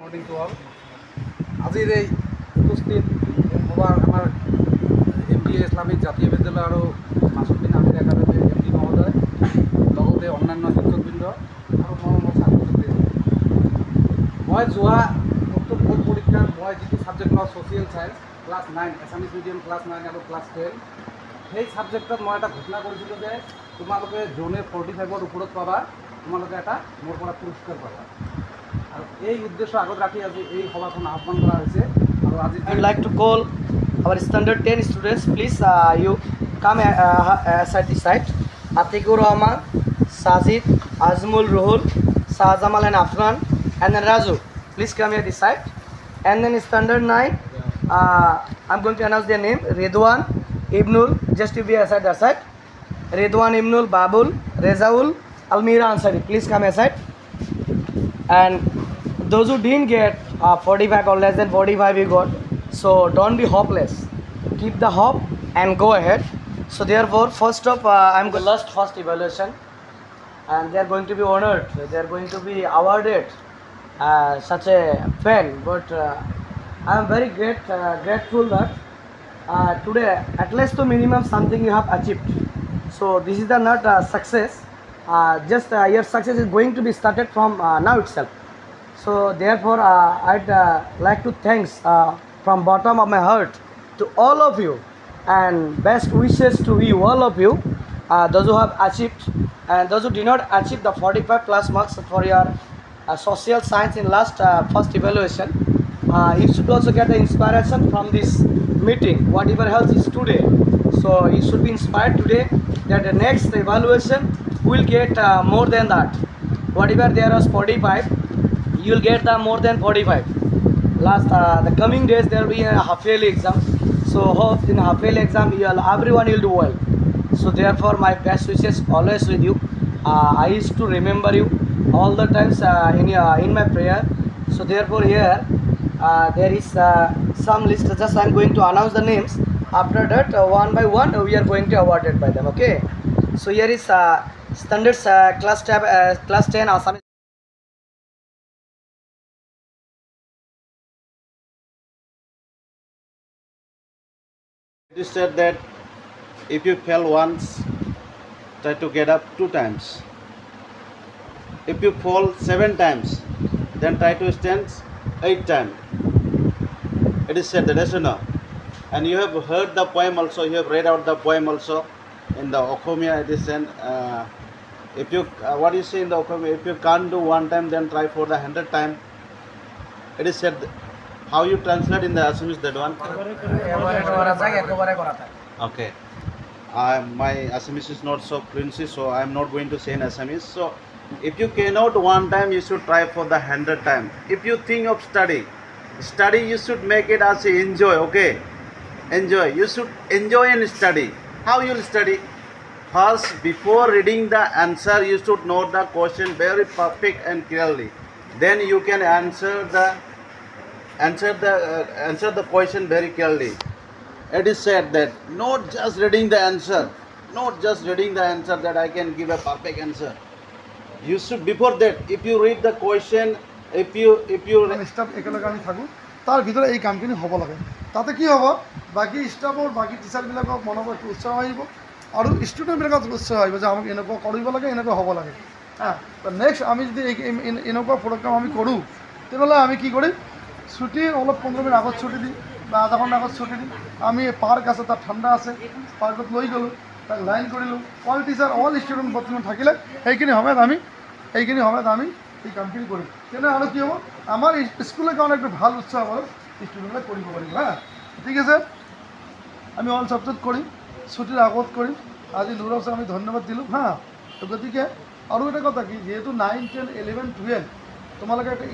Morning to all. আজির এই উপস্থিত হবার আমার এমডি ইসলামিক জাতীয় বিদ্যালয় আৰু মাছুদ্দিন আমিৰ একাডেমীৰ এমডি মহোদয়, লগতে অন্যান্য শিক্ষকবৃন্দ আৰু মোৰ ছাত্ৰ ছাত্ৰী, মই যোৱা উত্তৰ বোৰ্ড পৰীক্ষাত মই যিটো ছাবজেক্ট লওঁ social science class 9 Assamese medium class 9 আৰু ক্লাছ 12, সেই ছাবজেক্টত মই এটা ঘোষণা কৰিছিলোঁ যে তোমালোকে যোনে 45ৰ ওপৰত পাবা তোমালোকে এটা মোৰ পৰা পুৰস্কাৰ পাবা। আৰু এই উদ্দেশ্য আগত ৰাখি আজি এই সভাখন আহ্বান কৰা হৈছে। আৰু আজি I'd like to call our standard 10 students. Please, you come at the side. Atikur Rahman, Sajid, Azmul, Ruhul, Sajamal and Afran, and then Raju. Please come here this side. And then standard 9, I'm going to announce their name. Redwan, Ibnul, just to be aside that side. Redwan, Ibnul, Babul, Rezaul, Almira Ansari. Please come aside. And those who didn't get 45 or less than 45 you got, so don't be hopeless, keep the hope and go ahead. So therefore first up I'm going to first evaluation, and they are going to be honored, they are going to be awarded such a pen, but I am very grateful that today at least the minimum something you have achieved. So this is the not success, just your success is going to be started from now itself. So therefore I'd like to thanks from bottom of my heart to all of you, and best wishes to you, all of you, those who have achieved and those who did not achieve the 45 plus marks for your social science in last first evaluation. You should also get the inspiration from this meeting, whatever else is today. So you should be inspired today that the next evaluation will get more than that. Whatever there was 45, you will get the more than 45. Last the coming days there will be a half yearly exam. So hope in half yearly exam everyone will do well. So therefore my best wishes always with you. I used to remember you all the times in my prayer. So therefore here there is some list. Just I am going to announce the names. After that one by one we are going to award it by them. Okay. So here is standards class 10 Assamese. It is said that if you fail once, try to get up 2 times. If you fall 7 times, then try to stand 8 times. It is said that, yes or no? And you have heard the poem also, you have read out the poem also in the Okhomia. It is said, if you, what do you say in the Okhomia? If you can't do 1 time, then try for the 100th time. It is said, how you translate in the Assamese that one? Okay. My Assamese is not so fluency, so I am not going to say in Assamese. So, if you cannot 1 time, you should try for the 100th time. If you think of study, you should make it as a enjoy, okay? Enjoy. You should enjoy and study. How you will study? First, before reading the answer, you should know the question very perfect and clearly. Then you can answer the question very clearly. It is said that not just reading the answer that I can give a perfect answer. You should, before that, if you read the question, if you staff একেলগে আমি থাকোঁ তাৰ ভিতৰত এই কামখিনি হ'ব লাগে। তাতে কি হ'ব, বাকী ষ্টাফৰ বাকী টিচাৰবিলাকক মনৰ পৰা উৎসাহ আহিব আৰু ষ্টুডেণ্টবিলাকক উৎসাহ আহিব যে আমাক এনেকুৱা কৰিব লাগে, এনেকুৱা হ'ব লাগে। নেক্সট আমি যদি এনেকুৱা প্ৰগ্ৰাম আমি কৰোঁ, তেনেহ'লে আমি কি কৰিম, ছুটি অলপ 15 মিনিট আগত ছুটি দিম বা আধা ঘণ্টা আগত ছুটি দিম। আমি পাৰ্ক আছে, তাত ঠাণ্ডা আছে, পাৰ্কত লৈ গ'লোঁ, তাক লাইন কৰিলোঁ। অল টিচাৰ অল ষ্টুডেণ্ট বৰ্তমান থাকিলে সেইখিনি সময়ত আমি এই কামখিনি কৰিম। তেনেহ'লে কি হ'ব, আমাৰ স্কুলৰ কাৰণে একটু ভাল উৎসাহ হ'ব, ষ্টুডেণ্টবিলাক কৰিব পাৰিব। ঠিক আছে, আমি অল ছাবজেক্ট কৰিম, ছুটিৰ আগত কৰিম। আজি নুৰ ছাৰ আমি ধন্যবাদ দিলোঁ। তো গতিকে আৰু এটা কথা কি, যিহেতু 9, 10, 11, 12 তোমালোকে এটা